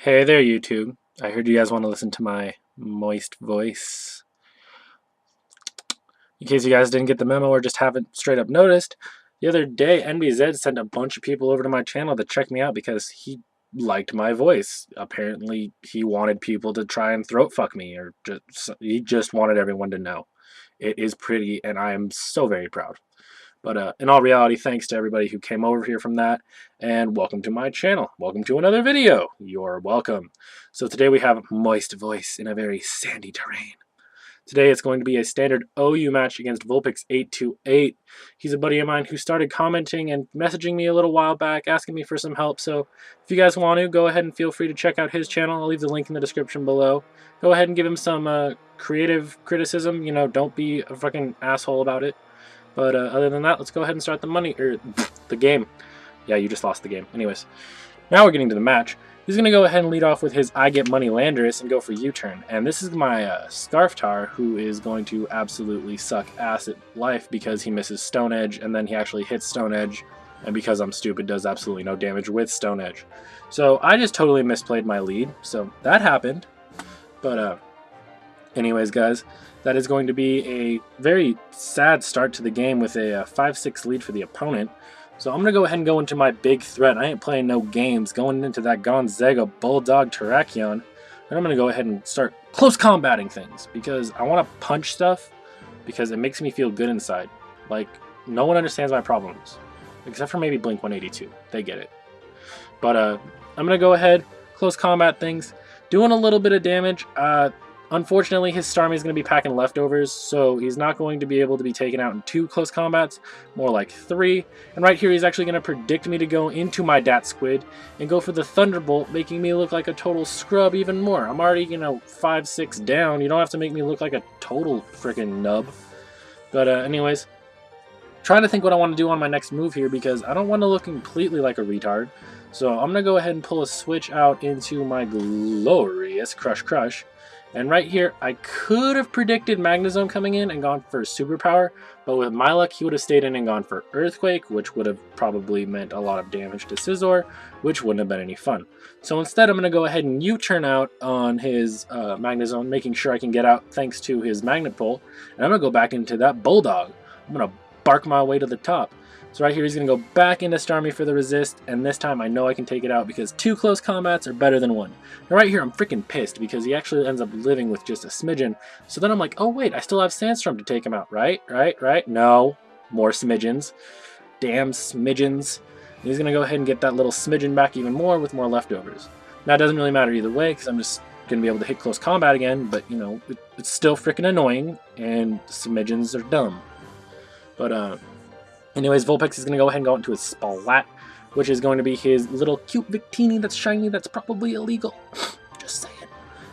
Hey there, YouTube. I heard you guys want to listen to my moist voice. In case you guys didn't get the memo or just haven't straight up noticed, the other day NBZ sent a bunch of people over to my channel to check me out because he liked my voice. Apparently, he wanted people to try and throat fuck me, or he just wanted everyone to know. It is pretty, and I am so very proud. But in all reality, thanks to everybody who came over here from that, and welcome to my channel. Welcome to another video. You're welcome. So today we have moist voice in a very sandy terrain. Today it's going to be a standard OU match against Vulpix828. He's a buddy of mine who started commenting and messaging me a little while back, asking me for some help. So if you guys want to, go ahead and feel free to check out his channel. I'll leave the link in the description below. Go ahead and give him some creative criticism. You know, don't be a fucking asshole about it. But other than that, let's go ahead and start the game. Yeah, you just lost the game. Anyways, now we're getting to the match. He's going to go ahead and lead off with his I Get Money Landorus and go for U-turn. And this is my Scarf Tar, who is going to absolutely suck ass at life because he misses Stone Edge, and then he actually hits Stone Edge, and because I'm stupid, does absolutely no damage with Stone Edge. So I just totally misplayed my lead, so that happened. But anyways, guys, that is going to be a very sad start to the game with a 5-6 lead for the opponent. So I'm going to go ahead and go into my big threat. I ain't playing no games. Going into that Gonzaga Bulldog Terrakion. And I'm going to go ahead and start close combating things. Because I want to punch stuff. Because it makes me feel good inside. Like, no one understands my problems. Except for maybe Blink-182. They get it. But I'm going to go ahead, close combat things. Doing a little bit of damage. Unfortunately, his Starmie is going to be packing leftovers, so he's not going to be able to be taken out in 2 close combats, more like 3. And right here, he's actually going to predict me to go into my Dat Squid and go for the Thunderbolt, making me look like a total scrub even more. I'm already, 5-6 down. You don't have to make me look like a total freaking nub. But anyways, trying to think what I want to do on my next move here because I don't want to look completely like a retard. So I'm going to go ahead and pull a switch out into my glorious Crush. And right here, I could have predicted Magnezone coming in and gone for Superpower, but with my luck, he would have stayed in and gone for Earthquake, which would have probably meant a lot of damage to Scizor, which wouldn't have been any fun. So instead, I'm going to go ahead and U-turn out on his Magnezone, making sure I can get out thanks to his Magnet Pull, and I'm going to go back into that Bulldog. I'm going to bark my way to the top. So right here, he's going to go back into Starmie for the resist, and this time I know I can take it out because 2 close combats are better than 1. Now right here, I'm freaking pissed because he actually ends up living with just a smidgen. So then I'm like, oh wait, I still have Sandstorm to take him out, right? No, more smidgens. Damn smidgens. And he's going to go ahead and get that little smidgen back even more with more leftovers. Now it doesn't really matter either way because I'm just going to be able to hit close combat again, but it's still freaking annoying, and smidgens are dumb. But anyways, Vulpix is going to go ahead and go into his Splat, which is going to be his little cute Victini that's shiny that's probably illegal. Just saying.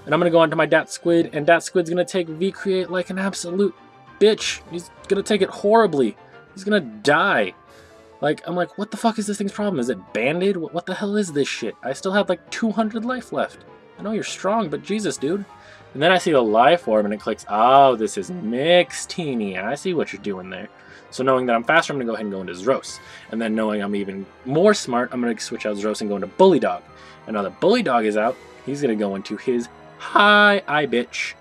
And I'm going to go onto my Dat Squid, and Dat Squid's going to take V-Create like an absolute bitch. He's going to take it horribly. He's going to die. I'm like, what the fuck is this thing's problem? Is it banded? What the hell is this shit? I still have like 200 life left. I know you're strong, but Jesus, dude. And then I see the life orb, and it clicks, oh, this is Mixtini. I see what you're doing there. So knowing that I'm faster, I'm going to go ahead and go into Zros. And then knowing I'm even more smart, I'm going to switch out Zros and go into Bully Dog. And now that Bully Dog is out, he's going to go into his Hi Bitch.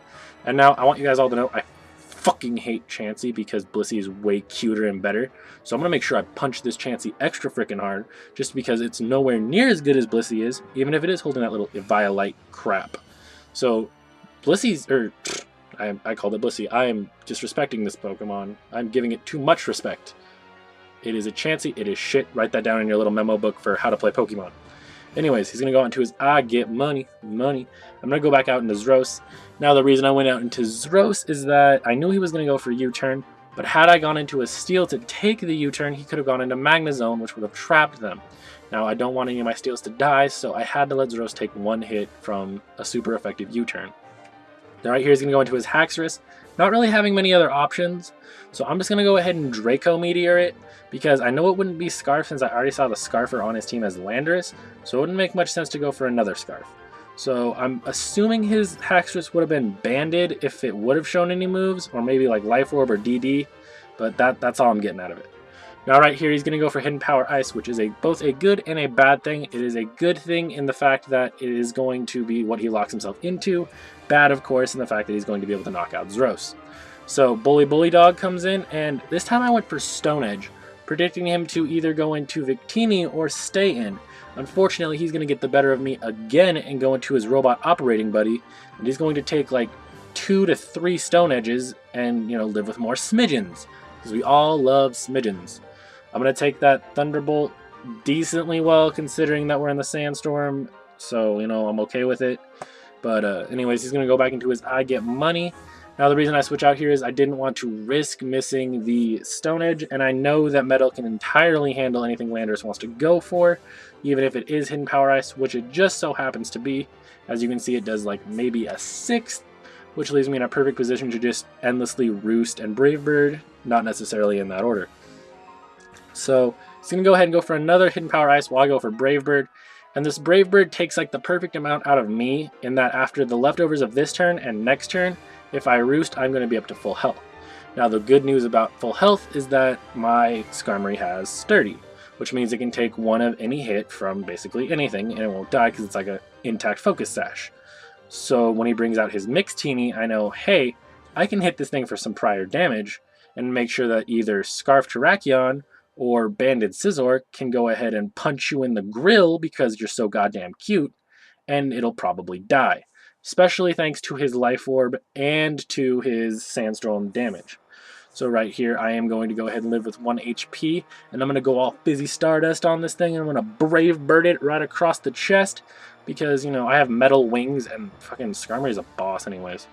And now I want you guys all to know I fucking hate Chansey because Blissey is way cuter and better. So I'm going to make sure I punch this Chansey extra freaking hard just because it's nowhere near as good as Blissey is, even if it is holding that little Eviolite crap. So Blissey's, I called it Blissey. I am disrespecting this Pokemon. I'm giving it too much respect. It is a Chansey. It is shit. Write that down in your little memo book for how to play Pokemon. Anyways, he's going to go into his I Get Money. I'm going to go back out into Zros. Now, the reason I went out into Zros is that I knew he was going to go for U-turn, but had I gone into a Steel to take the U-turn, he could have gone into Magnezone, which would have trapped them. Now, I don't want any of my Steels to die, so I had to let Zros take 1 hit from a super effective U-turn. Now right here he's going to go into his Haxorus, not really having many other options, so I'm just going to go ahead and Draco Meteor it, because I know it wouldn't be Scarf since I already saw the Scarfer on his team as Landorus, so it wouldn't make much sense to go for another Scarf. So I'm assuming his Haxorus would have been banded if it would have shown any moves, or maybe like Life Orb or DD, but that's all I'm getting out of it. Now right here, he's going to go for Hidden Power Ice, which is both a good and a bad thing. It is a good thing in the fact that it is going to be what he locks himself into. Bad, of course, in the fact that he's going to be able to knock out Zros. So Bully Dog comes in, and this time I went for Stone Edge, predicting him to either go into Victini or stay in. Unfortunately, he's going to get the better of me again and go into his Robot Operating Buddy, and he's going to take like 2 to 3 Stone Edges and, live with more Smidgens, because we all love Smidgens. I'm going to take that Thunderbolt decently well, considering that we're in the Sandstorm, so, I'm okay with it. But anyways, he's going to go back into his I Get Money. Now, the reason I switch out here is I didn't want to risk missing the Stone Edge, and I know that Metal can entirely handle anything Landorus wants to go for, even if it is Hidden Power Ice, which it just so happens to be. As you can see, it does like maybe a 6th, which leaves me in a perfect position to just endlessly Roost and Brave Bird, not necessarily in that order. So he's going to go ahead and go for another Hidden Power Ice while I go for Brave Bird. And this Brave Bird takes like the perfect amount out of me in that after the leftovers of this turn and next turn, if I Roost, I'm going to be up to full health. Now the good news about full health is that my Skarmory has Sturdy, which means it can take one of any hit from basically anything and it won't die because it's like an intact Focus Sash. So when he brings out his Mixtini, I know, hey, I can hit this thing for some prior damage and make sure that either Scarf Terrakion or Banded Scizor can go ahead and punch you in the grill because you're so goddamn cute, and it'll probably die. Especially thanks to his Life Orb and to his Sandstorm damage. So right here, I am going to go ahead and live with 1 HP, and I'm going to go all Fizzy Stardust on this thing, and I'm going to Brave Bird it right across the chest, because, I have Metal Wings, and fucking Skarmory's a boss anyways.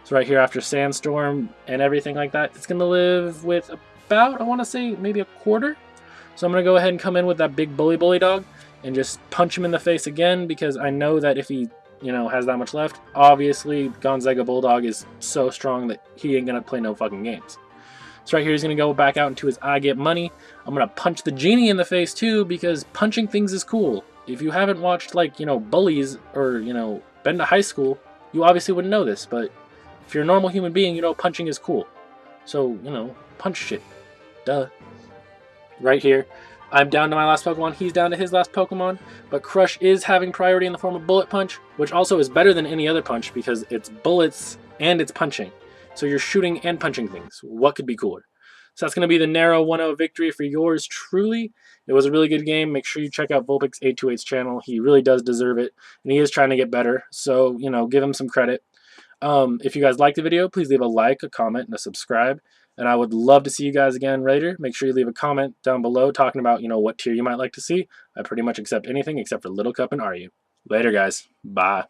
So right here, after Sandstorm and everything like that, it's going to live with about, I want to say, maybe a quarter. So I'm going to go ahead and come in with that big Bully Dog and just punch him in the face again, because I know that if he, has that much left, obviously Gonzaga Bulldog is so strong that he ain't going to play no fucking games. So right here, he's going to go back out into his I Get Money. I'm going to punch the Genie in the face too, because punching things is cool. If you haven't watched, like, Bullies or, been to high school, you obviously wouldn't know this, but if you're a normal human being, punching is cool. So, punch shit. Duh. Right here, I'm down to my last Pokemon, he's down to his last Pokemon, but Crush is having priority in the form of Bullet Punch, which also is better than any other punch because it's bullets and it's punching. So you're shooting and punching things. What could be cooler? So that's going to be the narrow 1-0 victory for yours truly. It was a really good game. Make sure you check out Vulpix828's channel. He really does deserve it, and he is trying to get better. So, give him some credit. If you guys liked the video, please leave a like, a comment, and a subscribe. And I would love to see you guys again later. Make sure you leave a comment down below talking about, what tier you might like to see. I pretty much accept anything except for Little Cup and Are You. Later, guys. Bye.